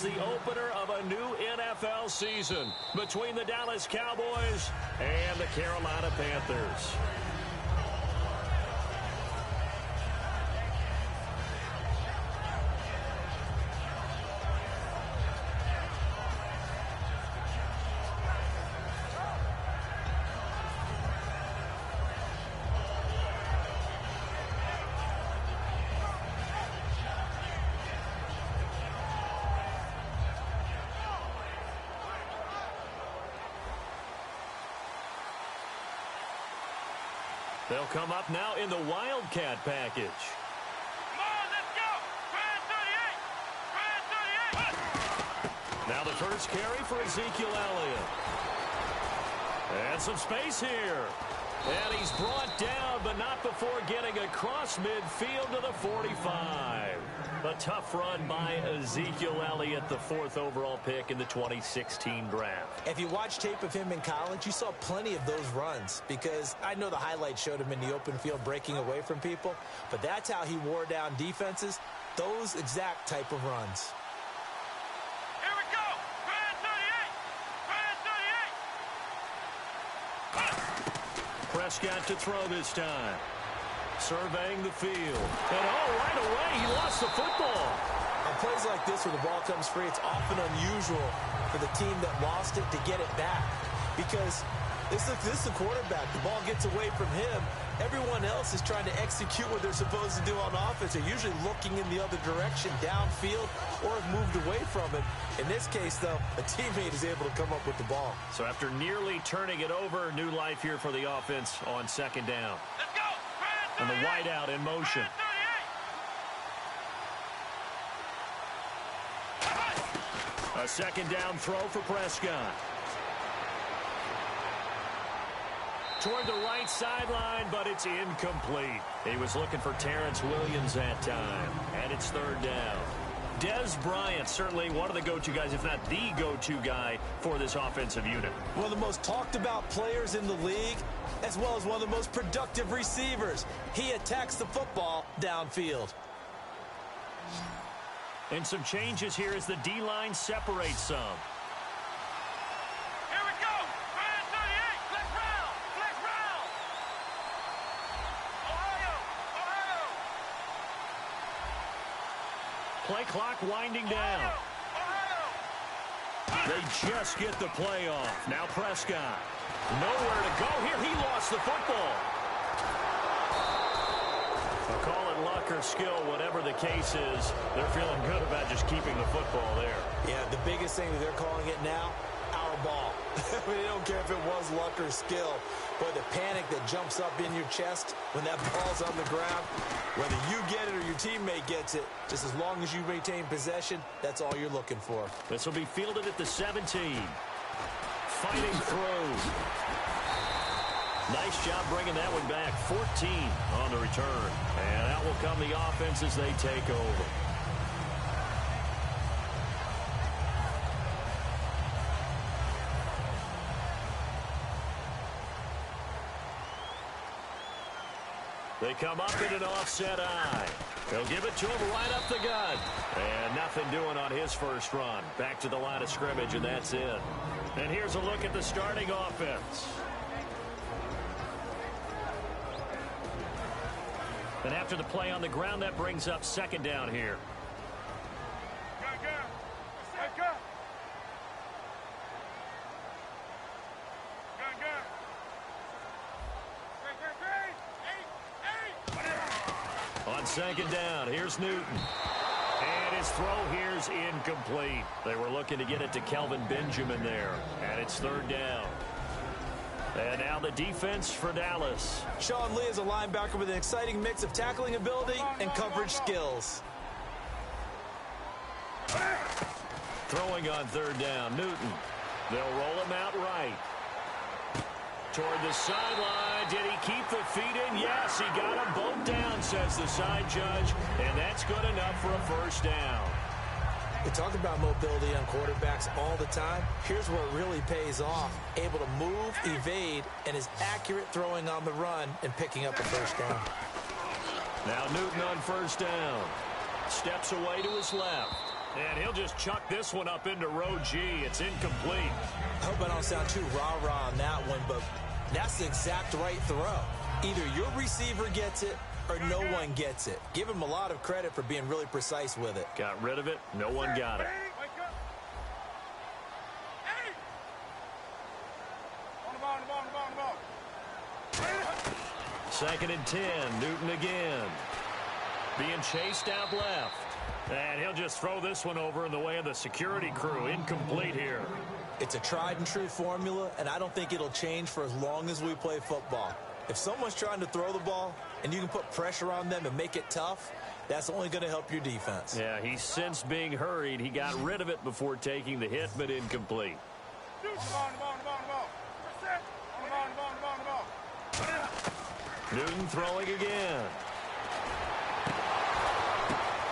The opener of a new NFL season between the Dallas Cowboys and the Carolina Panthers. They'll come up now in the Wildcat package. Come on, let's go! Brand 38! Now the first carry for Ezekiel Elliott. And some space here. And he's brought down, but not before getting across midfield to the 45. A tough run by Ezekiel Elliott, the 4th overall pick in the 2016 draft. If you watch tape of him in college, you saw plenty of those runs, because I know the highlights showed him in the open field breaking away from people, but that's how he wore down defenses, those exact type of runs. Here we go! Brand 38! Prescott to throw this time. Surveying the field. And right away, he lost the football. On plays like this where the ball comes free, it's often unusual for the team that lost it to get it back. Because this is the quarterback. The ball gets away from him. Everyone else is trying to execute what they're supposed to do on offense. They're usually looking in the other direction, downfield, or have moved away from it. In this case, though, a teammate is able to come up with the ball. So after nearly turning it over, new life here for the offense on second down. Let's go! And the wideout in motion. A second down throw for Prescott. Toward the right sideline, but it's incomplete. He was looking for Terrence Williams that time. And it's third down. Dez Bryant, certainly one of the go-to guys, if not the go-to guy for this offensive unit. One of the most talked about players in the league, as well as one of the most productive receivers. He attacks the football downfield. And some changes here as the D-line separates some. Here we go! Brand 38! Flex round! Flex round! Ohio! Play clock winding down. Ohio! They just get the play off. Now Prescott. Nowhere to go here. He lost the football. I'll call it luck or skill, whatever the case is. They're feeling good about just keeping the football there. Yeah, the biggest thing that they're calling it now, our ball. I mean, they don't care if it was luck or skill. But the panic that jumps up in your chest when that ball's on the ground, whether you get it or your teammate gets it, just as long as you retain possession, that's all you're looking for. This will be fielded at the 17. Fighting through. Nice job bringing that one back. 14 on the return. And out will come the offense as they take over. They come up in an offset eye. They'll give it to him right up the gut. And nothing doing on his first run. Back to the line of scrimmage, and that's it. And here's a look at the starting offense. And after the play on the ground, that brings up second down here. On second down, here's Newton. And his throw here's incomplete. They were looking to get it to Kelvin Benjamin there. And it's third down. And now the defense for Dallas. Sean Lee is a linebacker with an exciting mix of tackling ability and coverage skills. Throwing on third down, Newton. They'll roll him out right. Toward the sideline. Did he keep the feet in? Yes, he got them both down, says the side judge. And that's good enough for a first down. We talk about mobility on quarterbacks all the time. Here's where it really pays off. Able to move, evade, and is accurate throwing on the run and picking up a first down. Now Newton on first down. Steps away to his left. And he'll just chuck this one up into row G. It's incomplete. I hope I don't sound too rah-rah on that one, but that's the exact right throw. Either your receiver gets it or no one gets it. Give him a lot of credit for being really precise with it. Got rid of it. No one got it. Second and 10. Newton again. Being chased out left. And he'll just throw this one over in the way of the security crew. Incomplete here. It's a tried and true formula, and I don't think it'll change for as long as we play football. If someone's trying to throw the ball and you can put pressure on them and make it tough, that's only going to help your defense. Yeah, he's since being hurried. He got rid of it before taking the hit, but incomplete. Newton throwing again.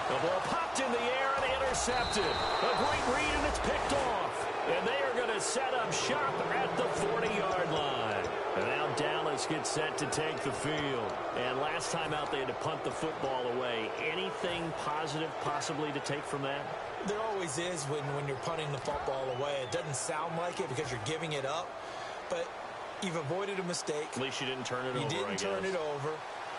The ball popped in the air and intercepted. A great read, and it's picked off. And they are going to set up shop at the 40-yard line. And now Dallas gets set to take the field. And last time out, they had to punt the football away. Anything positive possibly to take from that? There always is when you're punting the football away. It doesn't sound like it because you're giving it up, but you've avoided a mistake. At least you didn't turn it over, You didn't turn it over,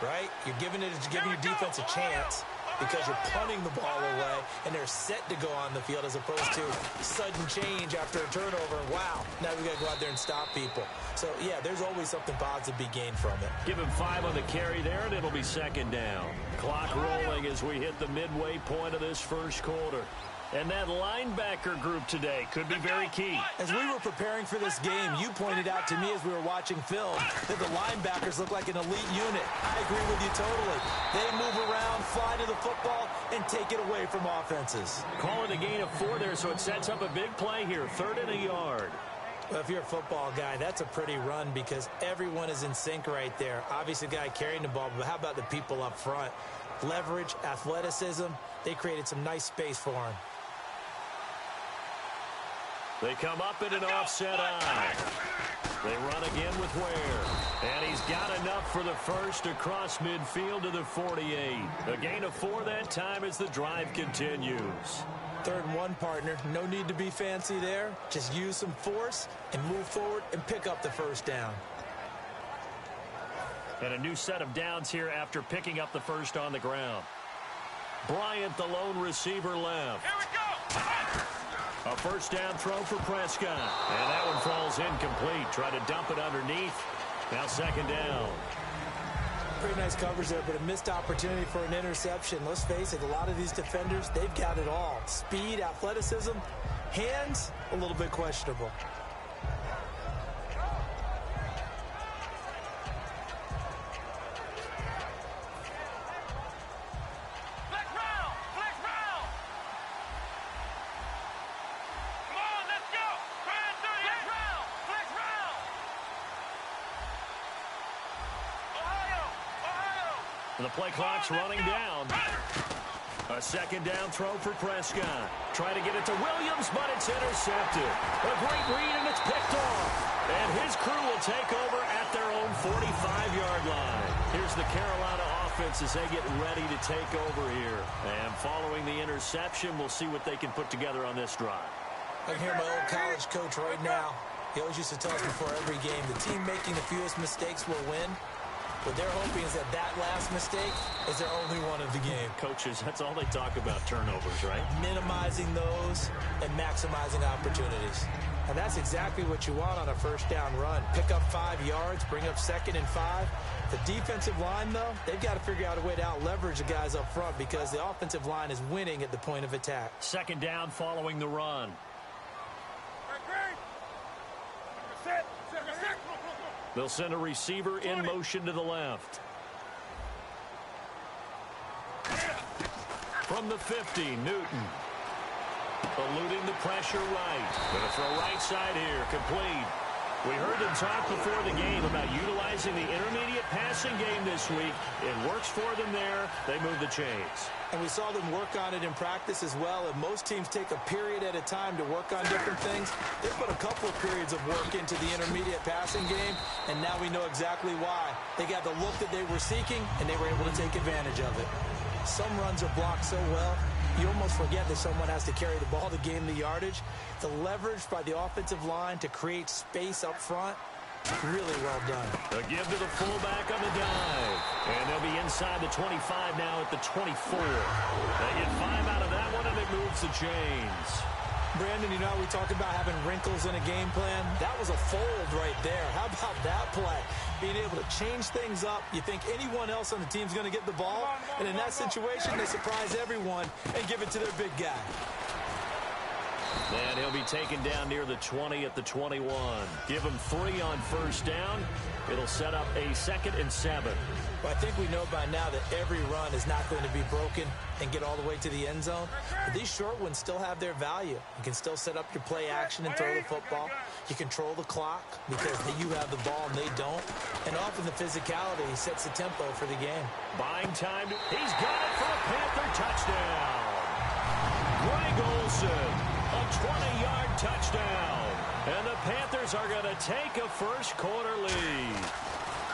right? You're giving your defense a chance because you're punting the ball away, and they're set to go on the field as opposed to sudden change after a turnover. And wow, now we got to go out there and stop people. So, yeah, there's always something positive to be gained from it. Give him 5 on the carry there, and it'll be second down. Clock rolling as we hit the midway point of this first quarter. And that linebacker group today could be very key. As we were preparing for this game, you pointed out to me as we were watching film that the linebackers look like an elite unit. I agree with you totally. They move around, fly to the football, and take it away from offenses. Call it a gain of 4 there, so it sets up a big play here. 3rd and a yard. Well, if you're a football guy, that's a pretty run because everyone is in sync right there. Obviously, the guy carrying the ball, but how about the people up front? Leverage, athleticism, they created some nice space for him. They come up in an offset eye. They run again with Ware. And he's got enough for the first across midfield to the 48. A gain of 4 that time as the drive continues. 3rd and 1, partner. No need to be fancy there. Just use some force and move forward and pick up the first down. And a new set of downs here after picking up the first on the ground. Bryant, the lone receiver, left. Here we go. A first down throw for Prescott. And that one falls incomplete. Try to dump it underneath. Now second down. Pretty nice coverage there, but a missed opportunity for an interception. Let's face it, a lot of these defenders, they've got it all. Speed, athleticism, hands, a little bit questionable. The play clock's running down. A second down throw for Prescott. Try to get it to Williams, but it's intercepted. A great read, and it's picked off. And his crew will take over at their own 45-yard line. Here's the Carolina offense as they get ready to take over here. And following the interception, we'll see what they can put together on this drive. I can hear my old college coach right now. He always used to tell us before every game, the team making the fewest mistakes will win. What they're hoping is that last mistake is their only one of the game. Coaches, that's all they talk about, turnovers, right? Minimizing those and maximizing opportunities. And that's exactly what you want on a first down run. Pick up 5 yards, bring up 2nd and 5. The defensive line, though, they've got to figure out a way to out-leverage the guys up front because the offensive line is winning at the point of attack. Second down following the run. They'll send a receiver in motion to the left. From the 50, Newton. Eluding the pressure right. Going to throw right side here. Complete. We heard them talk before the game about utilizing the intermediate passing game this week. It works for them there. They move the chains. And we saw them work on it in practice as well. And most teams take a period at a time to work on different things. They put a couple of periods of work into the intermediate passing game, and now we know exactly why. They got the look that they were seeking, and they were able to take advantage of it. Some runs are blocked so well, you almost forget that someone has to carry the ball to gain the yardage. The leverage by the offensive line to create space up front, really well done. A give to the fullback on the dive. And they'll be inside the 25 now at the 24. They get 5 out of that one, and it moves the chains. Brandon, you know, we talk about having wrinkles in a game plan. That was a fold right there. How about that play? Being able to change things up. You think anyone else on the team's going to get the ball, and in that situation, they surprise everyone and give it to their big guy. And he'll be taken down near the 20 at the 21. Give him 3 on first down. It'll set up a 2nd and 7. Well, I think we know by now that every run is not going to be broken and get all the way to the end zone. But these short ones still have their value. You can still set up your play action and throw the football. You control the clock because you have the ball and they don't. And often the physicality sets the tempo for the game. Buying time. He's got it for a Panther touchdown. Greg Olsen, a 20-yard touchdown. And the Panthers are going to take a first-quarter lead.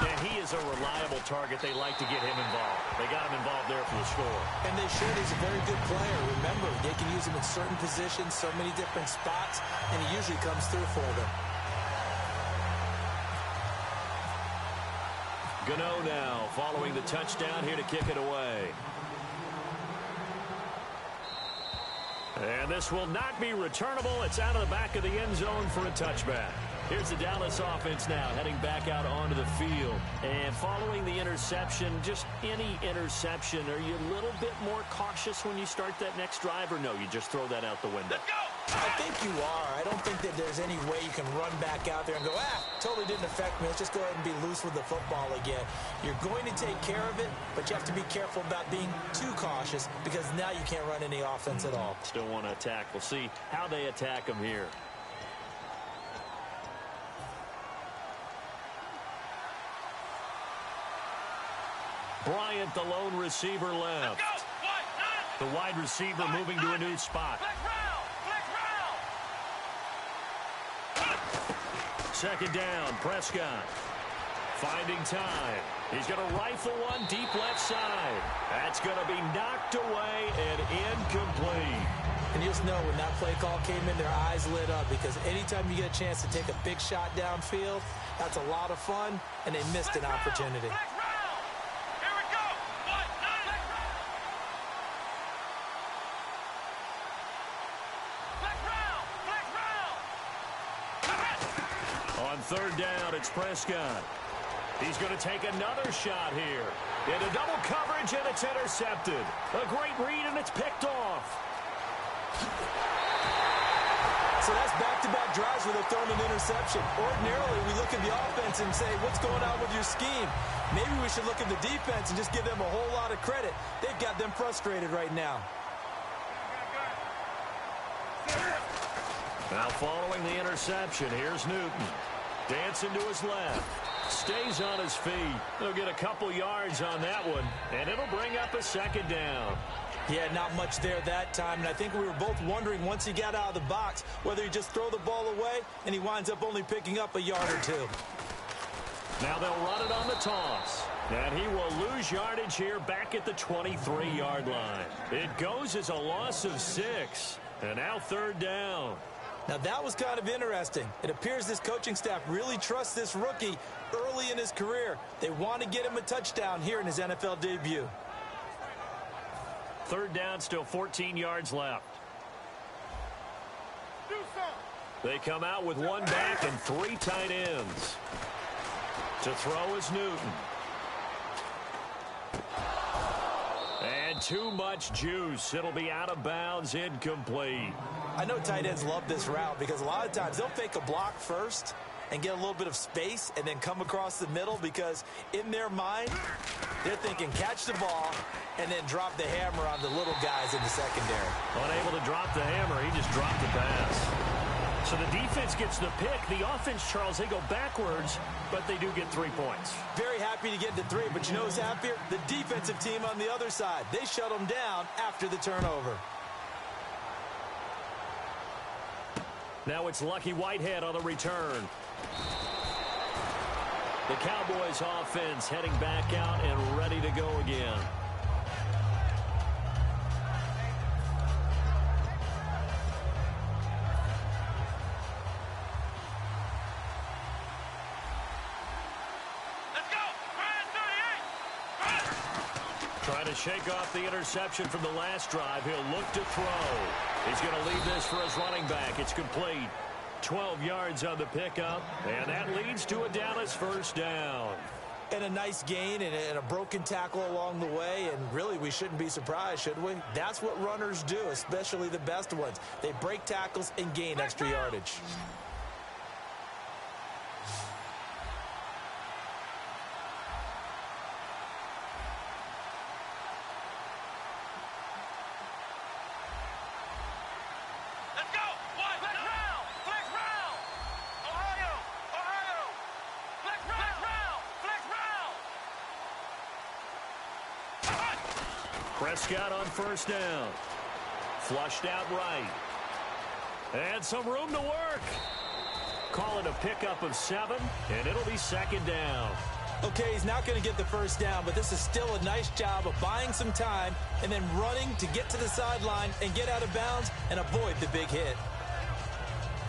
And he is a reliable target. They like to get him involved. They got him involved there for the score. And they should. He's a very good player. Remember, they can use him in certain positions, so many different spots, and he usually comes through for them. Gano now following the touchdown here to kick it away. And this will not be returnable. It's out of the back of the end zone for a touchback. Here's the Dallas offense now heading back out onto the field. And following the interception, just any interception, are you a little bit more cautious when you start that next drive, or no, you just throw that out the window? I think you are. I don't think that there's any way you can run back out there and go, totally didn't affect me. Let's just go ahead and be loose with the football again. You're going to take care of it, but you have to be careful about being too cautious because now you can't run any offense at all. Still want to attack. We'll see how they attack them here. Bryant, the lone receiver, left. The wide receiver moving to a new spot. Second down, Prescott. Finding time. He's going to rifle one deep left side. That's going to be knocked away and incomplete. And you just know when that play call came in, their eyes lit up because anytime you get a chance to take a big shot downfield, that's a lot of fun, and they missed an opportunity. On third down, it's Prescott. He's going to take another shot here. Into double coverage, and it's intercepted. A great read, and it's picked off. So that's back-to-back drives where they've thrown an interception. Ordinarily, we look at the offense and say, what's going on with your scheme? Maybe we should look at the defense and just give them a whole lot of credit. They've got them frustrated right now. Now following the interception, here's Newton. Dancing to his left. Stays on his feet. They'll get a couple yards on that one, and it'll bring up a second down. Yeah, not much there that time, and I think we were both wondering once he got out of the box whether he just throw the ball away, and he winds up only picking up a yard or two. Now they'll run it on the toss. And he will lose yardage here back at the 23-yard line. It goes as a loss of 6, and now third down. Now, that was kind of interesting. It appears this coaching staff really trusts this rookie early in his career. They want to get him a touchdown here in his NFL debut. Third down, still 14 yards left. They come out with one back and 3 tight ends. To throw is Newton. And too much juice. It'll be out of bounds, incomplete. I know tight ends love this route because a lot of times they'll fake a block first and get a little bit of space and then come across the middle because in their mind, they're thinking catch the ball and then drop the hammer on the little guys in the secondary. Unable to drop the hammer, he just dropped the pass. So the defense gets the pick. The offense, Charles, they go backwards, but they do get 3 points. Very happy to get to 3, but you know who's happier? The defensive team on the other side. They shut them down after the turnover. Now it's Lucky Whitehead on the return. The Cowboys offense heading back out and ready to go again. Trying to shake off the interception from the last drive. He'll look to throw. He's going to leave this for his running back. It's complete. 12 yards on the pickup, and that leads to a Dallas first down. And a nice gain and a broken tackle along the way, and really we shouldn't be surprised, should we? That's what runners do, especially the best ones. They break tackles and gain extra yardage. Prescott on first down. Flushed out right. And some room to work. Call it a pickup of 7, and it'll be second down. Okay, he's not going to get the first down, but this is still a nice job of buying some time and then running to get to the sideline and get out of bounds and avoid the big hit.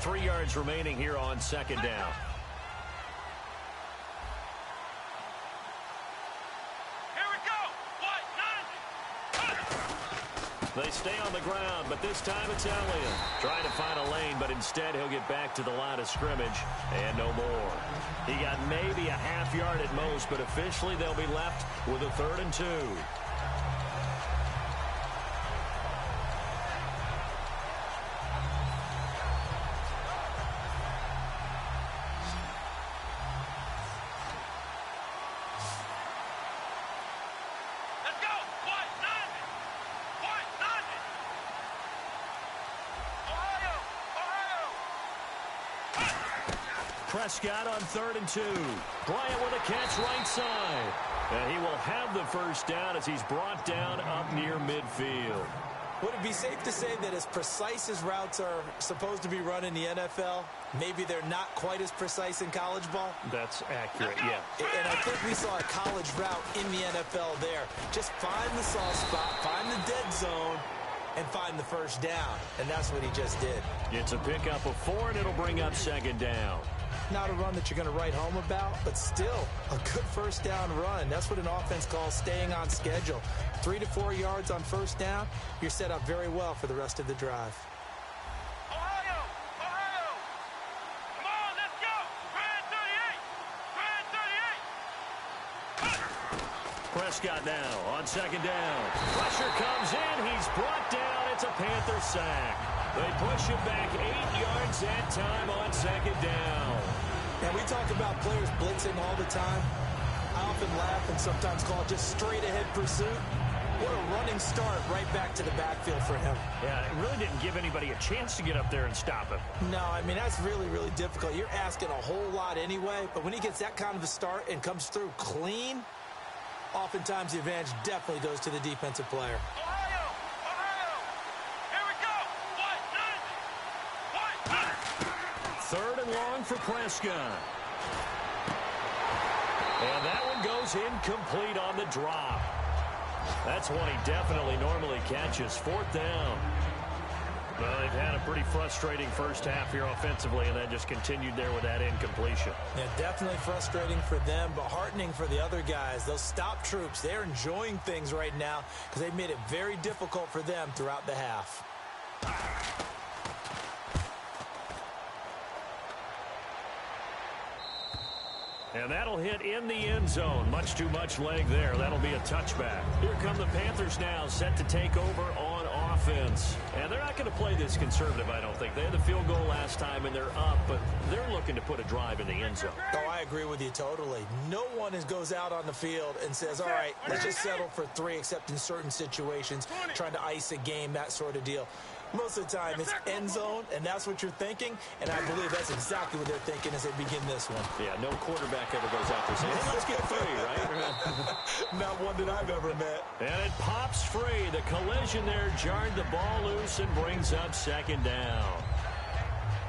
3 yards remaining here on second down. They stay on the ground, but this time it's Elliott. Trying to find a lane, but instead he'll get back to the line of scrimmage and no more. He got maybe a half yard at most, but officially they'll be left with a 3rd and 2. Prescott on 3rd and 2. Bryant with a catch right side. And he will have the first down as he's brought down up near midfield. Would it be safe to say that as precise as routes are supposed to be run in the NFL, maybe they're not quite as precise in college ball? That's accurate, yeah. And I think we saw a college route in the NFL there. Just find the soft spot, find the dead zone, and find the first down. And that's what he just did. It's a pickup of 4, and it'll bring up second down. Not a run that you're going to write home about, but still a good first down run. That's what an offense calls staying on schedule. 3 to 4 yards on first down, you're set up very well for the rest of the drive. Ohio! Ohio! Come on, let's go! Brand 38! Brand 38! Prescott now on second down. Pressure comes in. He's brought down. It's a Panther sack. They push him back 8 yards that time on second down. And we talk about players blitzing all the time. I often laugh and sometimes call it just straight-ahead pursuit. What a running start right back to the backfield for him. Yeah, it really didn't give anybody a chance to get up there and stop him. No, I mean, that's really, really difficult. You're asking a whole lot anyway, but when he gets that kind of a start and comes through clean, oftentimes the advantage definitely goes to the defensive player. Ohio! Ohio! Here we go! What? 3rd and long for Prescott. And that one goes incomplete on the drop. That's one he definitely normally catches. 4th down. Well, they've had a pretty frustrating first half here offensively, and then just continued there with that incompletion. Yeah, definitely frustrating for them, but heartening for the other guys. Those stop troops, they're enjoying things right now because they've made it very difficult for them throughout the half. And that'll hit in the end zone. Much too much leg there. That'll be a touchback. Here come the Panthers now, set to take over on offense. And they're not going to play this conservative, I don't think. They had the field goal last time, and they're up, but they're looking to put a drive in the end zone. Oh, I agree with you totally. No one goes out on the field and says, all right, let's just settle for 3, except in certain situations, trying to ice a game, that sort of deal. Most of the time, it's end zone, and that's what you're thinking, and I believe that's exactly what they're thinking as they begin this one. Yeah, no quarterback ever goes out there saying, hey, let's get 3, right? Not one that I've ever met. And it pops free. The collision there jarred the ball loose and brings up second down.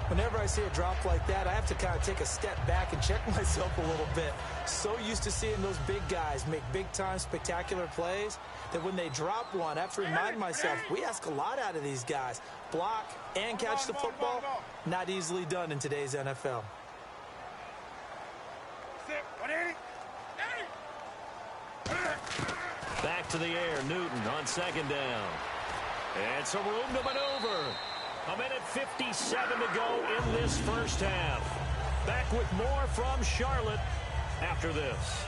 Whenever I see a drop like that, I have to kind of take a step back and check myself a little bit. So used to seeing those big guys make big-time spectacular plays that when they drop one, I have to remind myself, we ask a lot out of these guys. Block and catch the football, not easily done in today's NFL. Back back to the air. Newton on second down. And some room to maneuver. 1:57 to go in this first half. Back with more from Charlotte after this.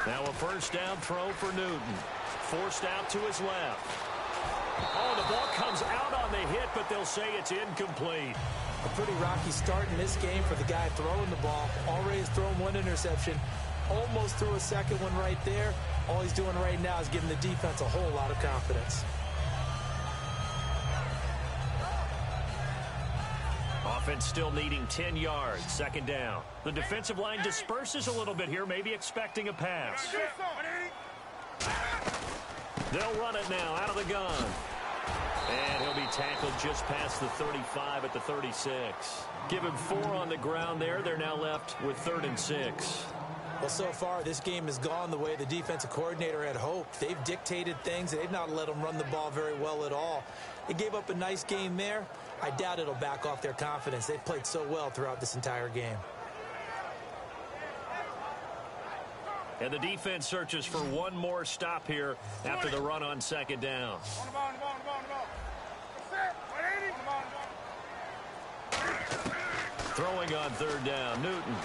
Now a first down throw for Newton. Forced out to his left. Oh, the ball comes out on the hit, but they'll say it's incomplete. A pretty rocky start in this game for the guy throwing the ball. Already has thrown one interception. Almost threw a second one right there. All he's doing right now is giving the defense a whole lot of confidence. Offense still needing 10 yards. Second down. The defensive line disperses a little bit here, maybe expecting a pass. They'll run it now out of the gun. And he'll be tackled just past the 35 at the 36. Give him 4 on the ground there. They're now left with 3rd and 6. Well, so far, this game has gone the way the defensive coordinator had hoped. They've dictated things. They've not let them run the ball very well at all. They gave up a nice game there. I doubt it'll back off their confidence. They've played so well throughout this entire game. And the defense searches for one more stop here after the run on second down. Throwing on third down, Newton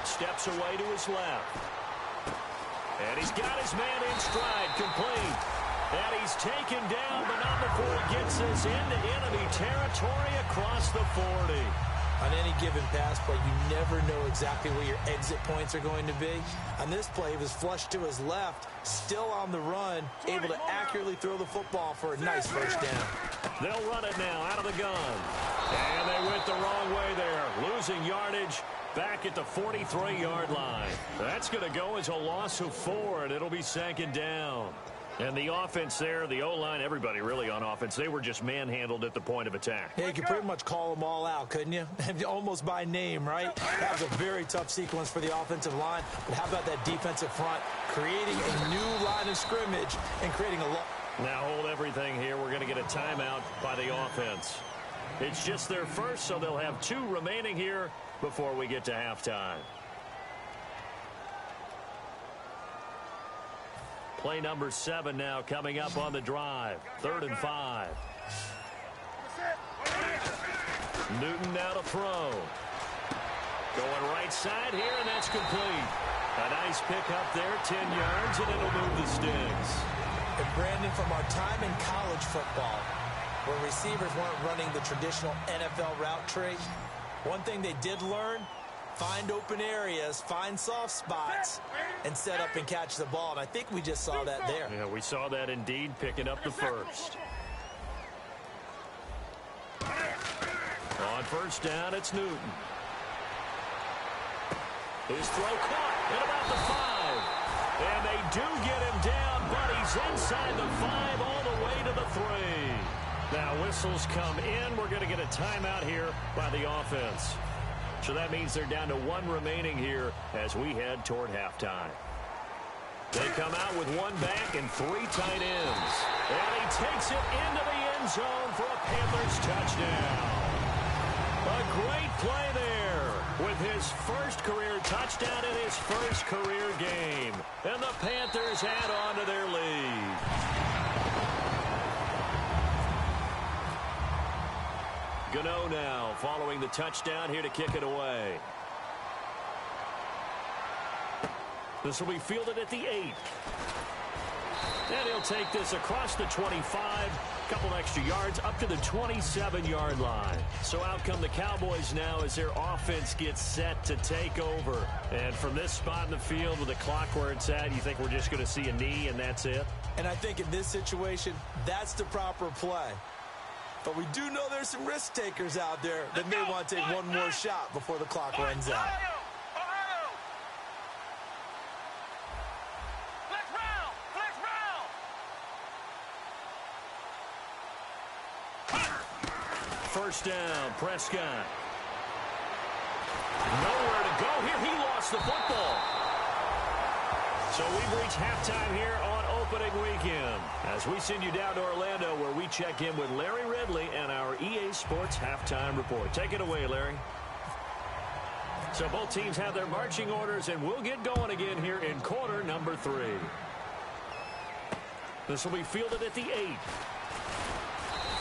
steps away to his left. And he's got his man in stride, complete. And he's taken down, but not before he gets this into enemy territory across the 40. On any given pass play, you never know exactly where your exit points are going to be. On this play, he was flushed to his left, still on the run, able to accurately throw the football for a nice first down. They'll run it now out of the gun. And they went the wrong way there, losing yardage back at the 43-yard line. That's going to go as a loss of 4, and it'll be second down. And the offense there, the O-line, everybody really on offense, they were just manhandled at the point of attack. Yeah, you could pretty much call them all out, couldn't you? Almost by name, right? That was a very tough sequence for the offensive line. But how about that defensive front creating a new line of scrimmage and creating a Now hold everything here. We're going to get a timeout by the offense. It's just their first, so they'll have 2 remaining here before we get to halftime. Play number 7 now coming up on the drive. 3rd and 5. Newton now to throw. Going right side here, and that's complete. A nice pick up there, 10 yards, and it'll move the sticks. And Brandon, from our time in college football, where receivers weren't running the traditional NFL route tree, one thing they did learn, find open areas, find soft spots, and set up and catch the ball. And I think we just saw that there. Yeah, we saw that indeed, picking up the first. On first down, it's Newton. His throw caught at about the 5. And they do get him down, but he's inside the 5 all the way to the 3. Now whistles come in. We're going to get a timeout here by the offense. So that means they're down to 1 remaining here as we head toward halftime. They come out with 1 back and 3 tight ends. And he takes it into the end zone for a Panthers touchdown. A great play there with his first career touchdown in his first career game. And the Panthers add on to their lead. Gano now following the touchdown here to kick it away. This will be fielded at the 8. And he'll take this across the 25, couple extra yards up to the 27-yard line. So out come the Cowboys now as their offense gets set to take over. And from this spot in the field with the clock where it's at, you think we're just going to see a knee and that's it? And I think in this situation, that's the proper play. But we do know there's some risk takers out there that may want to take one more shot before the clock runs out. First down, Prescott. Nowhere to go here. He lost the football. So we've reached halftime here on opening weekend as we send you down to Orlando where we check in with Larry Ridley and our EA Sports halftime report. Take it away, Larry. So both teams have their marching orders, and we'll get going again here in quarter number 3. This will be fielded at the 8.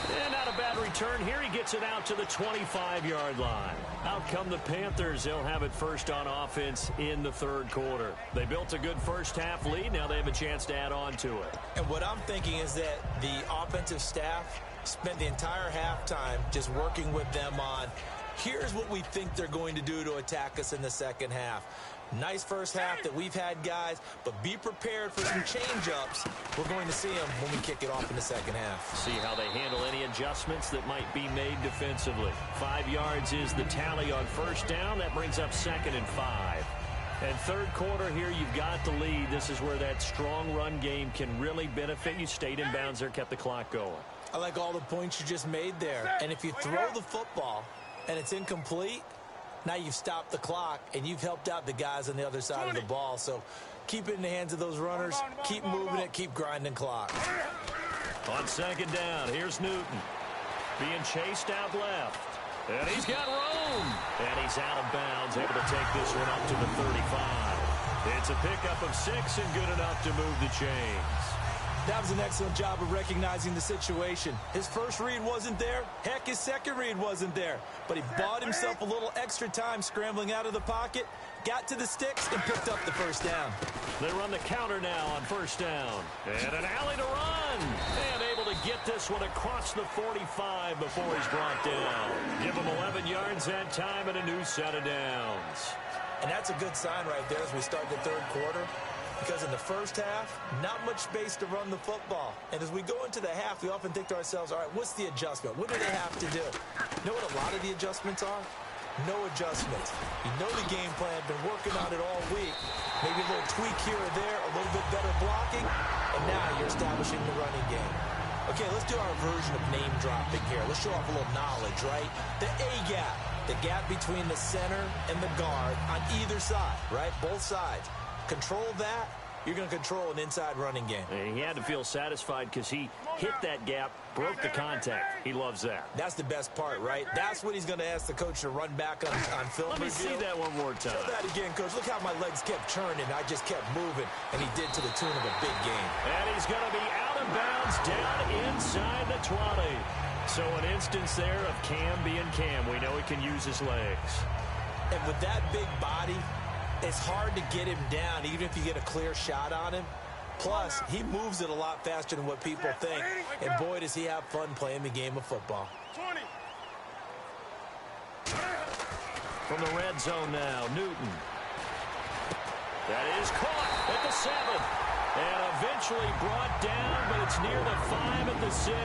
And not a bad return here. He gets it out to the 25-yard line. Out come the Panthers. They'll have it first on offense in the third quarter. They built a good first-half lead. Now they have a chance to add on to it. And what I'm thinking is that the offensive staff spent the entire halftime just working with them on, here's what we think they're going to do to attack us in the second half. Nice first half that we've had, guys, but be prepared for some change-ups. We're going to see them when we kick it off in the second half. See how they handle any adjustments that might be made defensively. 5 yards is the tally on first down. That brings up 2nd and 5. And third quarter here, you've got the lead. This is where that strong run game can really benefit you. Stayed in bounds there, kept the clock going. I like all the points you just made there. And if you throw the football and it's incomplete, now you've stopped the clock, and you've helped out the guys on the other side of the ball. So keep it in the hands of those runners. Keep moving it. Keep grinding clock. On second down, here's Newton. Being chased out left. And he's got room. And he's out of bounds, able to take this one up to the 35. It's a pickup of 6 and good enough to move the chains. That was an excellent job of recognizing the situation. His first read wasn't there. Heck, his second read wasn't there. But he bought himself a little extra time scrambling out of the pocket, got to the sticks, and picked up the first down. They run the counter now on first down. And an alley to run. And able to get this one across the 45 before he's brought down. Give him 11 yards that time and a new set of downs. And that's a good sign right there as we start the third quarter. Because in the first half, not much space to run the football. And as we go into the half, we often think to ourselves, all right, what's the adjustment? What do they have to do? You know what a lot of the adjustments are? No adjustments. You know the game plan, been working on it all week. Maybe a little tweak here or there, a little bit better blocking, and now you're establishing the running game. Okay, let's do our version of name dropping here. Let's show off a little knowledge, right? The A-gap, the gap between the center and the guard on either side, right? Both sides. Control that, you're going to control an inside running game. And he had to feel satisfied because he hit that gap, broke the contact. He loves that. That's the best part, right? That's what he's going to ask the coach to run back on film Let me review. see that one more time. Show that again, coach. Look how my legs kept churning. I just kept moving, and he did to the tune of a big game. And he's going to be out of bounds down inside the 20. So an instance there of Cam being Cam. We know he can use his legs. And with that big body, it's hard to get him down, even if you get a clear shot on him. Plus, he moves it a lot faster than what people think. And boy, does he have fun playing the game of football. 20. From the red zone now, Newton. That is caught at the 7. And eventually brought down, but it's near the 5 at the 6.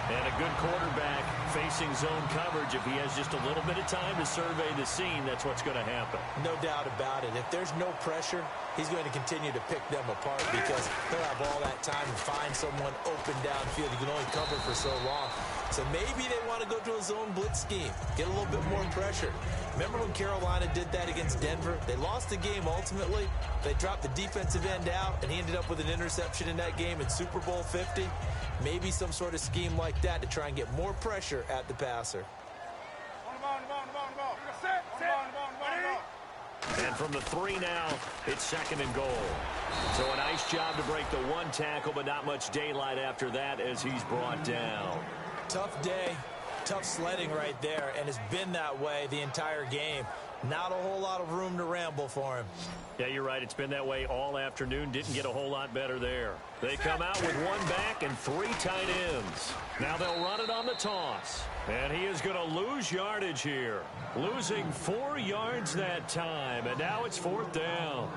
And a good quarterback facing zone coverage. If he has just a little bit of time to survey the scene, that's what's going to happen. No doubt about it. If there's no pressure, he's going to continue to pick them apart because he'll have all that time to find someone open downfield. You can only cover for so long. So maybe they want to go to a zone blitz scheme, get a little bit more pressure. Remember when Carolina did that against Denver? They lost the game ultimately. They dropped the defensive end out, and he ended up with an interception in that game in Super Bowl 50. Maybe some sort of scheme like that to try and get more pressure at the passer. And from the 3 now, it's 2nd and goal. So a nice job to break the 1 tackle, but not much daylight after that as he's brought down. Tough day, tough sledding right there, and it's been that way the entire game. Not a whole lot of room to ramble for him. Yeah, you're right. It's been that way all afternoon. Didn't get a whole lot better there. They come out with 1 back and 3 tight ends. Now they'll run it on the toss. And he is going to lose yardage here. Losing 4 yards that time. And now it's 4th down.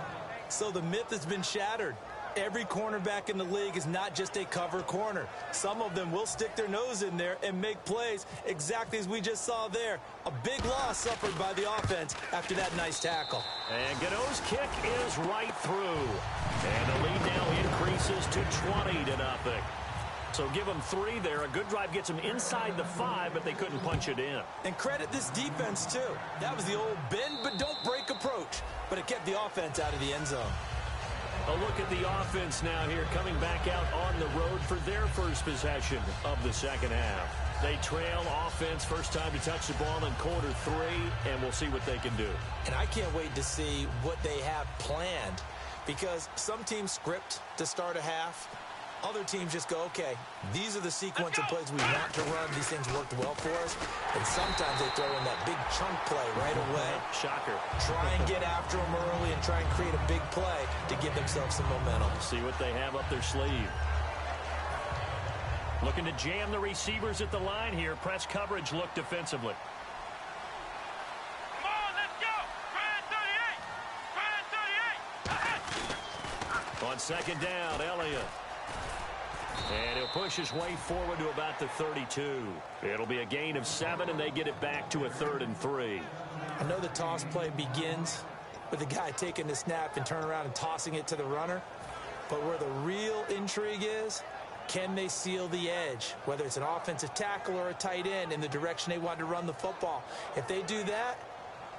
So the myth has been shattered. Every cornerback in the league is not just a cover corner. Some of them will stick their nose in there and make plays exactly as we just saw there. A big loss suffered by the offense after that nice tackle. And Gano's kick is right through. And the lead now increases to 20-0. So give them 3 there. A good drive gets them inside the 5, but they couldn't punch it in. And credit this defense, too. That was the old bend but don't break approach. But it kept the offense out of the end zone. A look at the offense now here, coming back out on the road for their first possession of the second half. They trail offense, first time to touch the ball in quarter 3, and we'll see what they can do. And I can't wait to see what they have planned, because some teams script to start a half. Other teams just go, okay, these are the sequence of plays we want to run. These things worked well for us. And sometimes they throw in that big chunk play right away. Shocker. Try and get after them early and try and create a big play to give themselves some momentum. See what they have up their sleeve. Looking to jam the receivers at the line here. Press coverage look defensively. Come on, let's go. Try 38. On second down, Elliott. And he'll push his way forward to about the 32. It'll be a gain of 7, and they get it back to a 3rd and 3. I know the toss play begins with the guy taking the snap and turning around and tossing it to the runner. But where the real intrigue is, can they seal the edge, whether it's an offensive tackle or a tight end, in the direction they want to run the football? If they do that,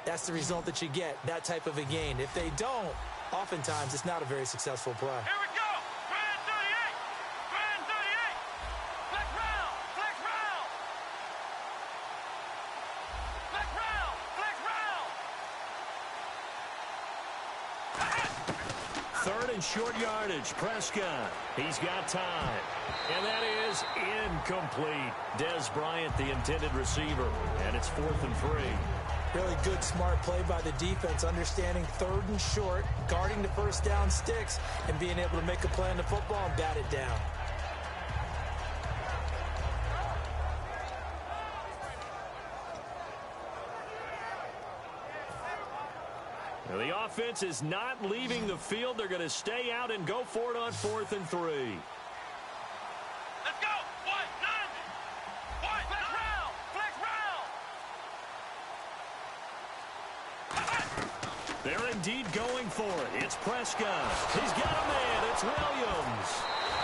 that's the result that you get, that type of a gain. If they don't, oftentimes it's not a very successful play. Here we go. Third and short yardage. Prescott. He's got time. And that is incomplete. Dez Bryant, the intended receiver. And it's 4th and 3. Really good, smart play by the defense, understanding 3rd and short, guarding the first down sticks, and being able to make a play on the football and bat it down. Now, the offense is not leaving the field. They're going to stay out and go for it on 4th and 3. Let's go. One, nine. One, flex round. Flex round. They're indeed going for it. It's Prescott. He's got a man. It's Williams.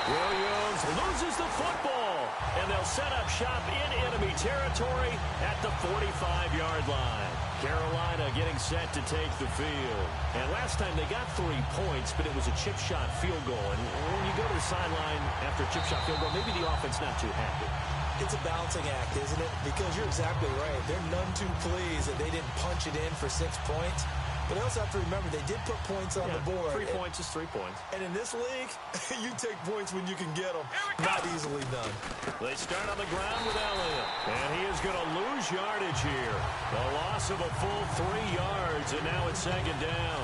Williams loses the football, and they'll set up shop in enemy territory at the 45-yard line. Carolina getting set to take the field. And last time they got 3 points, but it was a chip shot field goal. And when you go to the sideline after a chip shot field goal, maybe the offense not too happy. It's a balancing act, isn't it? Because you're exactly right. They're none too pleased that they didn't punch it in for 6 points. But they also have to remember they did put points on the board. 3 points is 3 points. And in this league, you take points when you can get them. Not easily done. They start on the ground with Elliott. And he is going to lose yardage here. A loss of a full 3 yards, and now it's second down.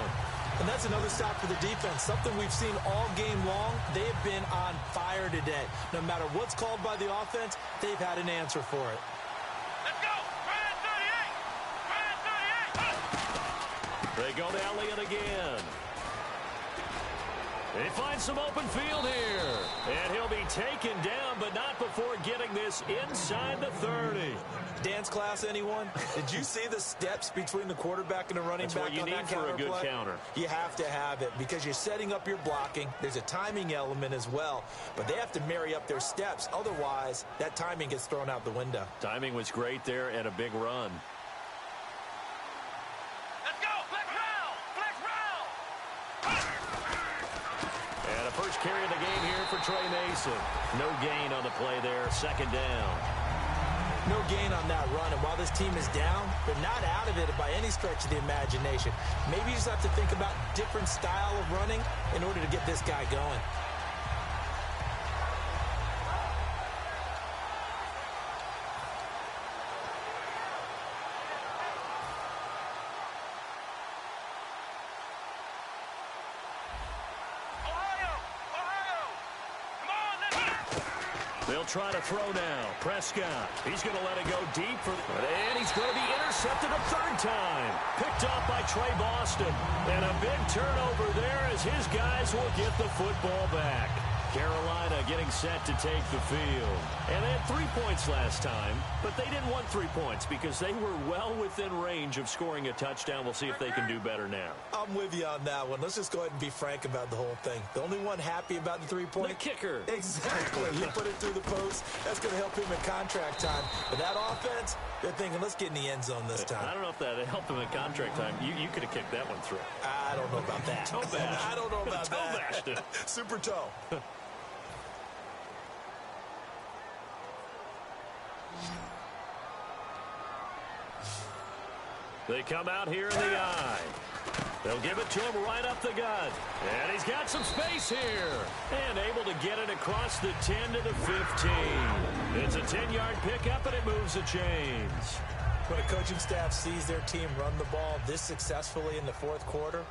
And that's another stop for the defense. Something we've seen all game long. They have been on fire today. No matter what's called by the offense, they've had an answer for it. Let's go. Try 38. They go to Elliott again. They find some open field here. And he'll be taken down, but not before getting this inside the 30. Dance class, anyone? Did you see the steps between the quarterback and the running back on that counter play? That's what you need for a good counter. You have to have it because you're setting up your blocking. There's a timing element as well, but they have to marry up their steps. Otherwise, that timing gets thrown out the window. Timing was great there and a big run. First carry of the game here for Trey Mason. No gain on the play there. Second down. No gain on that run. And while this team is down, they're not out of it by any stretch of the imagination. Maybe you just have to think about different style of running in order to get this guy going. They'll try to throw now. Prescott. He's going to let it go deep. And he's going to be intercepted a 3rd time. Picked off by Trey Boston. And a big turnover there as his guys will get the football back. Carolina getting set to take the field. And they had 3 points last time, but they didn't want 3 points because they were well within range of scoring a touchdown. We'll see if they can do better now. I'm with you on that one. Let's just go ahead and be frank about the whole thing. The only one happy about the 3-point. The kicker. Exactly. You put it through the post. That's going to help him in contract time. But that offense, they're thinking, let's get in the end zone this time. I don't know if that helped him in contract time. You could have kicked that one through. I don't know about that. Toe bash. I don't know about toe that. Bashed it. Super toe. They come out here in the eye. They'll give it to him right up the gut. And he's got some space here. And able to get it across the 10 to the 15. It's a 10-yard pickup, and it moves the chains. When a coaching staff sees their team run the ball this successfully in the fourth quarter,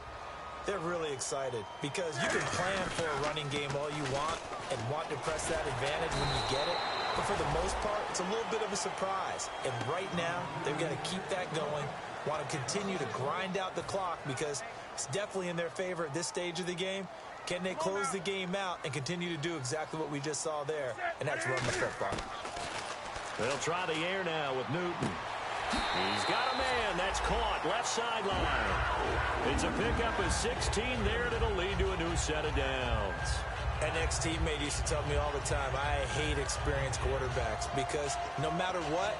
they're really excited because you can plan for a running game all you want and want to press that advantage when you get it. But for the most part, it's a little bit of a surprise. And right now, they've got to keep that going, want to continue to grind out the clock because it's definitely in their favor at this stage of the game. Can they close the game out and continue to do exactly what we just saw there, and that's run the football. They'll try the air now with Newton. He's got a man. That's caught. Left sideline. It's a pickup of 16 there, and it'll lead to a new set of downs. An ex-teammate used to tell me all the time, I hate experienced quarterbacks because no matter what,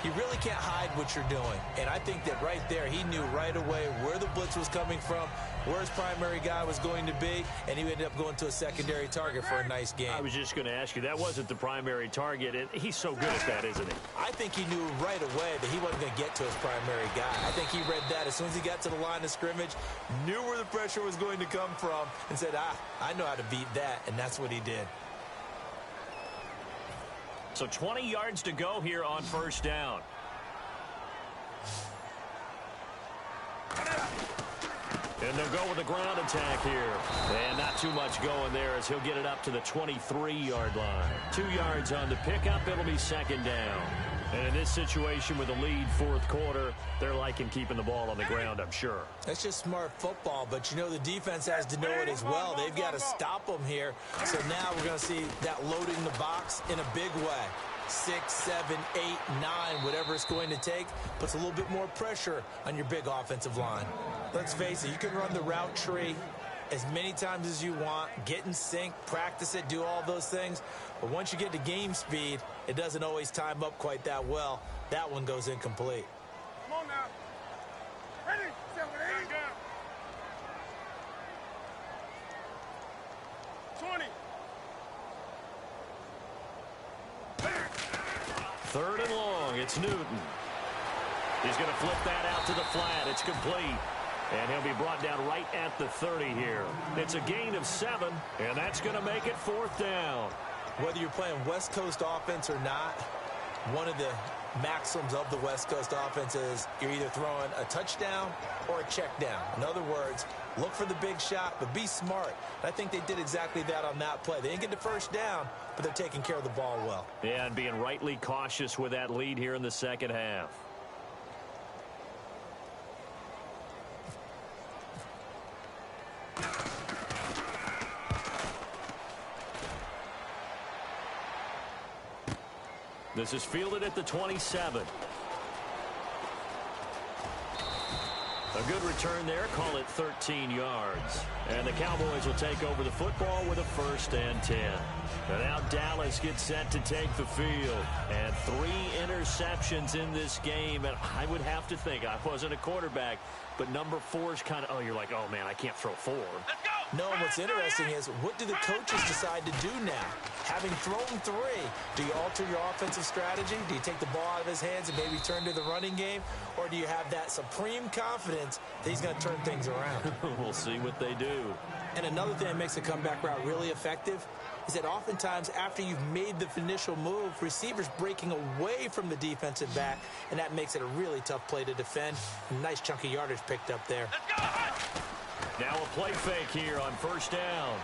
you really can't hide what you're doing. And I think that right there, he knew right away where the blitz was coming from, where his primary guy was going to be, and he ended up going to a secondary target for a nice game. I was just going to ask you, that wasn't the primary target, and he's so good at that, isn't he? I think he knew right away that he wasn't going to get to his primary guy. I think he read that as soon as he got to the line of scrimmage, knew where the pressure was going to come from, and said, I know how to beat that, and that's what he did. So 20 yards to go here on first down. And they'll go with the ground attack here. And not too much going there as he'll get it up to the 23-yard line. 2 yards on the pickup. It'll be second down. And in this situation with a lead fourth quarter, they're liking keeping the ball on the ground, I'm sure. That's just smart football, but you know the defense has to know it as well. They've got to stop them here. So now we're going to see that loading the box in a big way. 6, 7, 8, 9, whatever it's going to take, puts a little bit more pressure on your big offensive line. Let's face it, you can run the route tree as many times as you want, get in sync, practice it, do all those things. But once you get to game speed, it doesn't always time up quite that well. That one goes incomplete. Come on now. Ready, 7, 8. 20. Third and long. It's Newton. He's going to flip that out to the flat. It's complete. And he'll be brought down right at the 30 here. It's a gain of 7, and that's going to make it fourth down. Whether you're playing West Coast offense or not, one of the maxims of the West Coast offense is you're either throwing a touchdown or a check down. In other words, look for the big shot, but be smart. And I think they did exactly that on that play. They didn't get the first down, but they're taking care of the ball well. Yeah, and being rightly cautious with that lead here in the second half. This is fielded at the 27. A good return there. Call it 13 yards. And the Cowboys will take over the football with a 1st and 10. And now Dallas gets set to take the field. And 3 interceptions in this game. And I would have to think, I wasn't a quarterback, but number 4 is kind of, oh, you're like, oh, man, I can't throw 4. Let's go. No, what's interesting is what do the coaches decide to do now? Having thrown 3, do you alter your offensive strategy? Do you take the ball out of his hands and maybe turn to the running game? Or do you have that supreme confidence that he's going to turn things around? We'll see what they do. And another thing that makes a comeback route really effective is that oftentimes after you've made the initial move, receivers breaking away from the defensive back, and that makes it a really tough play to defend. A nice chunk of yardage picked up there. Let's go. Now a play fake here on first down.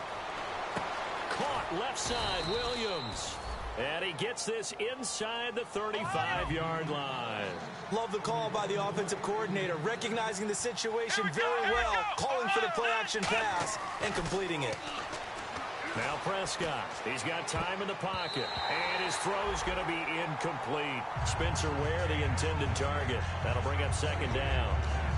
Caught left side, Williams. And he gets this inside the 35-yard line. Love the call by the offensive coordinator, recognizing the situation very well, calling for the play-action pass and completing it. Now Prescott. He's got time in the pocket. And his throw's going to be incomplete. Spencer Ware, the intended target. That'll bring up second down.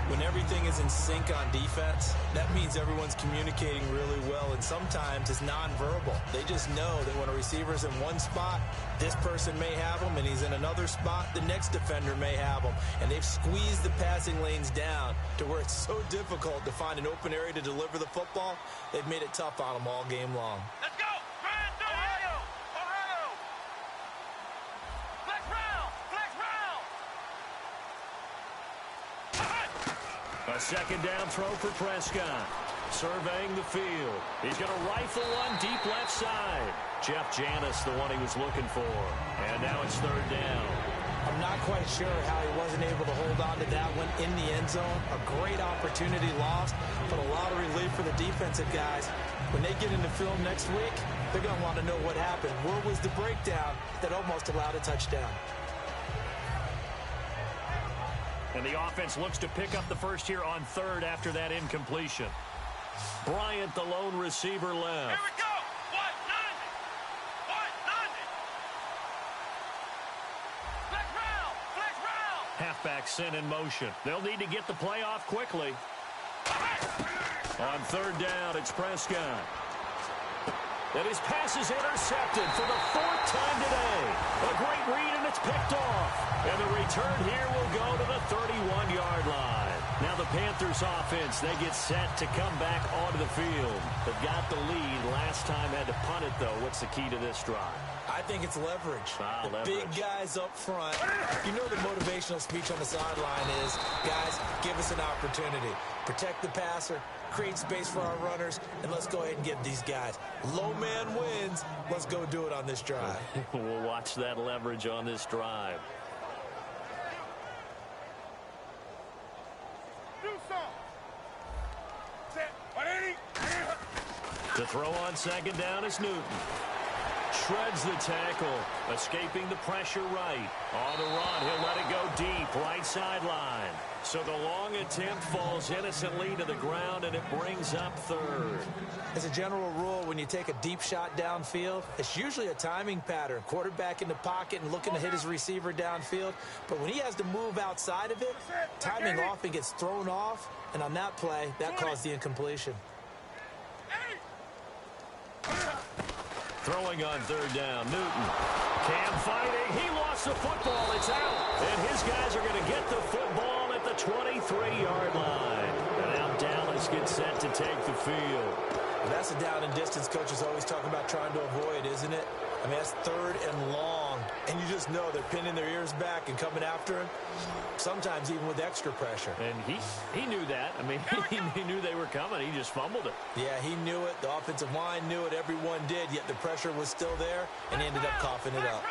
When everything is in sync on defense, that means everyone's communicating really well, and sometimes it's nonverbal. They just know that when a receiver's in one spot, this person may have him, and he's in another spot, the next defender may have him. And they've squeezed the passing lanes down to where it's so difficult to find an open area to deliver the football. They've made it tough on them all game long. Let's go! Ohio! Ohio! Flex round! Flex round! A second down throw for Prescott. Surveying the field. He's going to rifle one deep left side. Jeff Janis, the one he was looking for. And now it's third down. I'm not quite sure how he wasn't able to hold on to that one in the end zone. A great opportunity lost, but a lot of relief for the defensive guys. When they get into film next week, they're going to want to know what happened. Where was the breakdown that almost allowed a touchdown? And the offense looks to pick up the first here on third after that incompletion. Bryant, the lone receiver, left. Here we go! 190! 190! Flex round! Flex round! Halfback sent in motion. They'll need to get the play off quickly. On third down, it's Prescott. And his pass is intercepted for the fourth time today. A great read, and it's picked off. And the return here will go to the 31-yard line. Now the Panthers offense, they get set to come back onto the field. They've got the lead. Last time had to punt it, though. What's the key to this drive? I think it's leverage. The Leverage. big guys up front. You know the motivational speech on the sideline is, guys, give us an opportunity. Protect the passer, create space for our runners, and let's go ahead and give these guys. Low man wins. Let's go do it on this drive. We'll watch that leverage on this drive. Do some! Set! 180! To throw on second down is Newton. Shreds the tackle, escaping the pressure right. On the run, he'll let it go deep, right sideline. So the long attempt falls innocently to the ground, and it brings up third. As a general rule, when you take a deep shot downfield, it's usually a timing pattern. Quarterback in the pocket and looking to hit his receiver downfield. But when he has to move outside of it, timing often gets thrown off. And on that play, that caused the incompletion. Throwing on third down, Newton. Cam fighting. He lost the football. It's out. And his guys are going to get the football at the 23-yard line. And now Dallas gets set to take the field. And that's a down and distance coaches always talk about trying to avoid, isn't it? I mean, that's third and long. And you just know they're pinning their ears back and coming after him, sometimes even with extra pressure. And he knew that. I mean, he knew they were coming. He just fumbled it. Yeah, he knew it. The offensive line knew it. Everyone did, yet the pressure was still there, and he ended up coughing it up.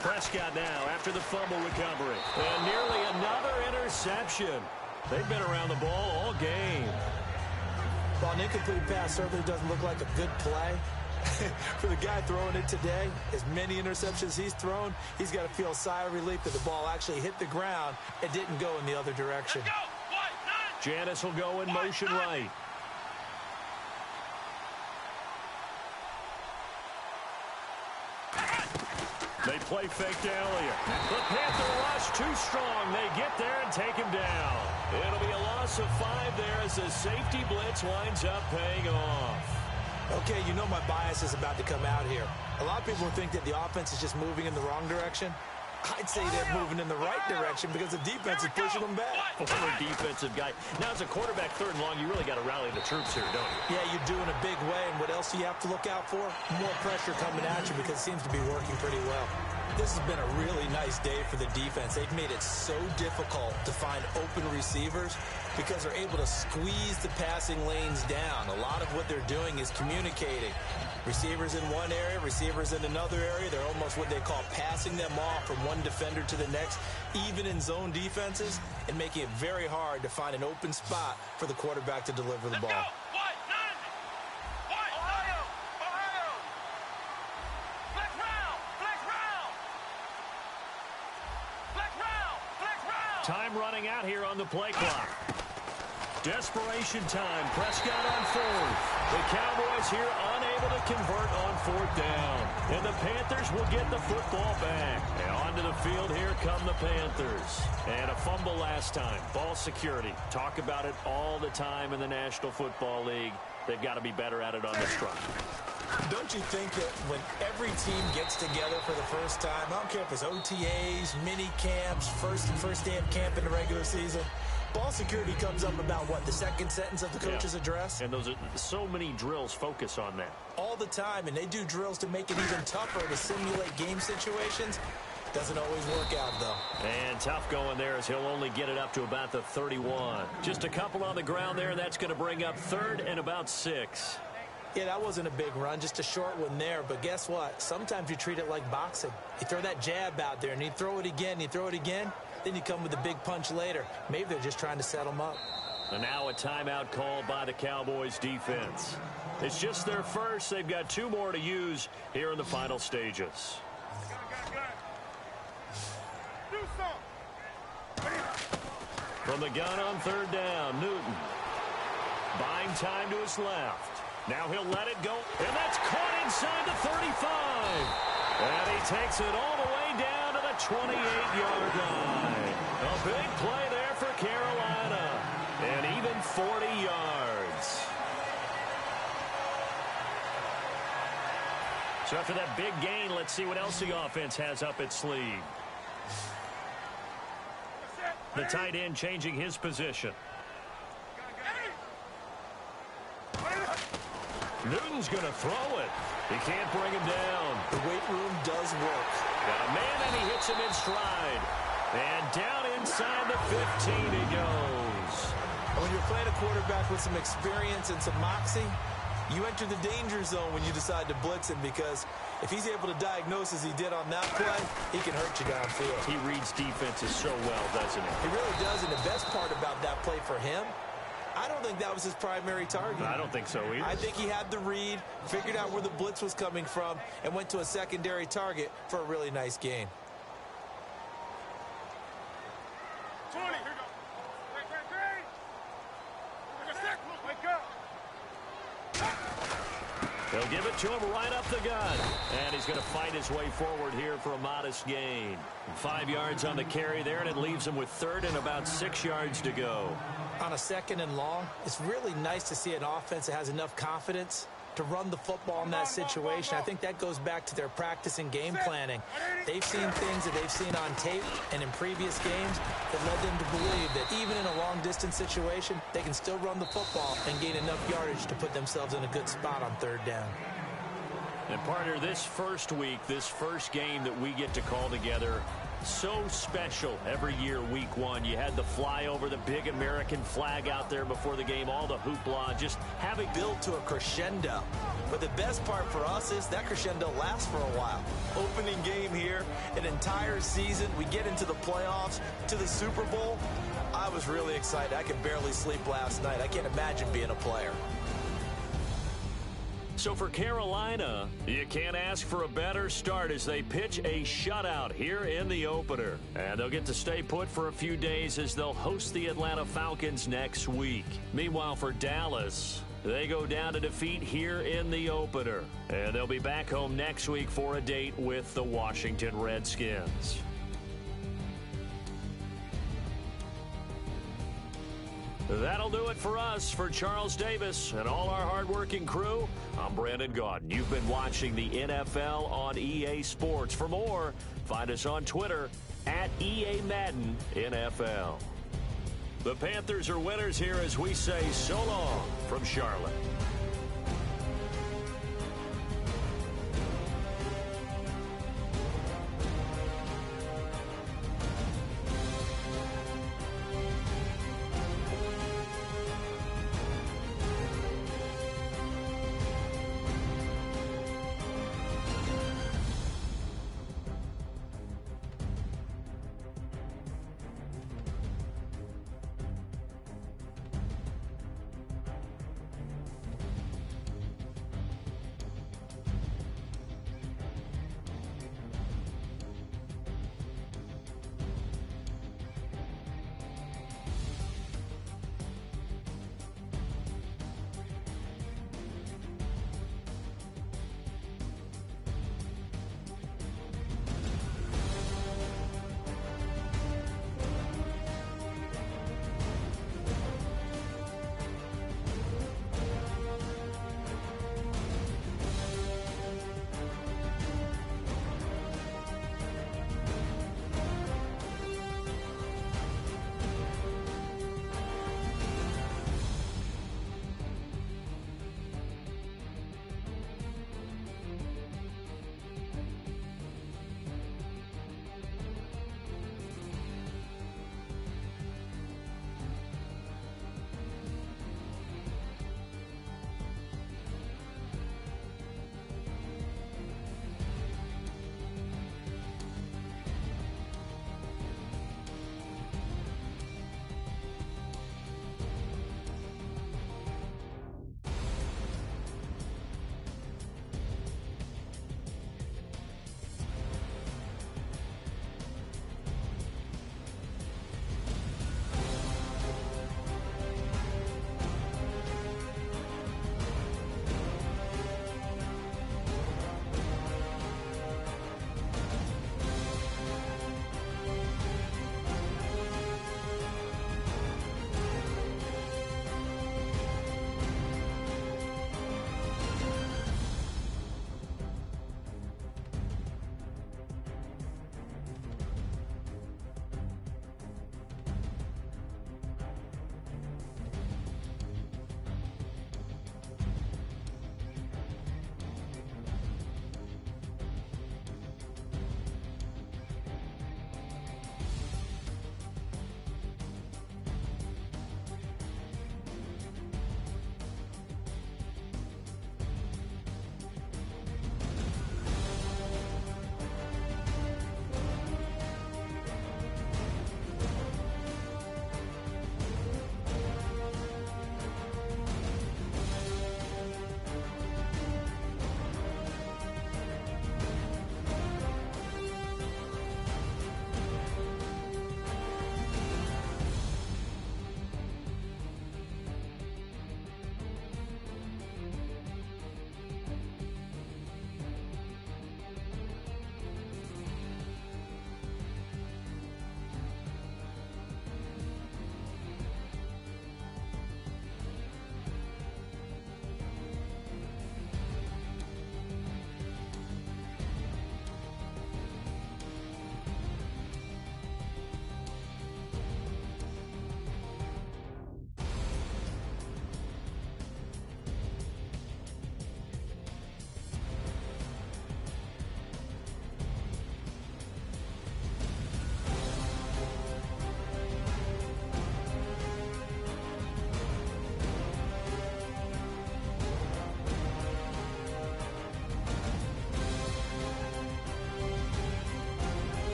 Prescott now after the fumble recovery. And nearly another interception. They've been around the ball all game. While an incomplete pass certainly doesn't look like a good play, for the guy throwing it today, as many interceptions he's thrown, he's got to feel a sigh of relief that the ball actually hit the ground and didn't go in the other direction. Janis will go in motion right. They play fake to Elliott. The Panther rush too strong. They get there and take him down. It'll be a loss of 5 there as the safety blitz winds up paying off. Okay, you know my bias is about to come out here. A lot of people think that the offense is just moving in the wrong direction. I'd say they're moving in the right direction because the defense is pushing them back. Former defensive guy. Now, as a quarterback, third and long, you really got to rally the troops here, don't you? Yeah, you do in a big way. And what else do you have to look out for? More pressure coming at you because it seems to be working pretty well. This has been a really nice day for the defense. They've made it so difficult to find open receivers because they're able to squeeze the passing lanes down. A lot of what they're doing is communicating. Receivers in one area, receivers in another area. They're almost what they call passing them off from one defender to the next, even in zone defenses, and making it very hard to find an open spot for the quarterback to deliver the ball. Time running out here on the play clock. Desperation time. Prescott on fourth. The Cowboys here unable to convert on fourth down. And the Panthers will get the football back. And onto the field, here come the Panthers. And a fumble last time. Ball security. Talk about it all the time in the National Football League. They've got to be better at it on this front. Don't you think that when every team gets together for the first time, I don't care if it's OTAs, mini camps, first day of camp in the regular season, ball security comes up about, what, the second sentence of the coach's address? And those are so many drills focus on that. All the time, and they do drills to make it even tougher to simulate game situations. Doesn't always work out, though. And tough going there as he'll only get it up to about the 31. Just a couple on the ground there. That's going to bring up third and about 6. Yeah, that wasn't a big run, just a short one there. But guess what? Sometimes you treat it like boxing. You throw that jab out there, and you throw it again, then you come with a big punch later. Maybe they're just trying to set them up. And now a timeout called by the Cowboys defense. It's just their first. They've got 2 more to use here in the final stages. From the gun on third down, Newton. Buying time to his left. Now he'll let it go, and that's caught inside the 35. And he takes it all the way down to the 28-yard line. A big play there for Carolina, and even 40 yards. So after that big gain, let's see what else the offense has up its sleeve. The tight end changing his position. Newton's going to throw it. He can't bring him down. The weight room does work. Got a man, and he hits him in stride. And down inside the 15 he goes. When you're playing a quarterback with some experience and some moxie, you enter the danger zone when you decide to blitz him, because if he's able to diagnose as he did on that play, he can hurt you downfield. He reads defenses so well, doesn't he? He really does, and the best part about that play for him, I don't think that was his primary target. I don't think so either. I think he had the read, figured out where the blitz was coming from, and went to a secondary target for a really nice gain. 20, here we go. Wake up. They'll give it to him right up the gut. And he's going to fight his way forward here for a modest gain. 5 yards on the carry there, and it leaves him with third and about 6 yards to go. On a second and long, it's really nice to see an offense that has enough confidence to run the football in that situation. I think that goes back to their practice and game planning. They've seen things that they've seen on tape and in previous games that led them to believe that even in a long-distance situation, they can still run the football and gain enough yardage to put themselves in a good spot on third down. And partner, this first week, this first game that we get to call together, so special every year, week 1. You had the flyover, the big American flag out there before the game, all the hoopla, just having built to a crescendo. But the best part for us is that crescendo lasts for a while. Opening game here, an entire season, we get into the playoffs, to the Super Bowl. I was really excited. I could barely sleep last night. I can't imagine being a player. So for Carolina, you can't ask for a better start as they pitch a shutout here in the opener. And they'll get to stay put for a few days as they'll host the Atlanta Falcons next week. Meanwhile, for Dallas, they go down to defeat here in the opener. And they'll be back home next week for a date with the Washington Redskins. That'll do it for us. For Charles Davis and all our hardworking crew, I'm Brandon Gaudin. You've been watching the NFL on EA Sports. For more, find us on Twitter at EA Madden NFL. The Panthers are winners here as we say so long from Charlotte.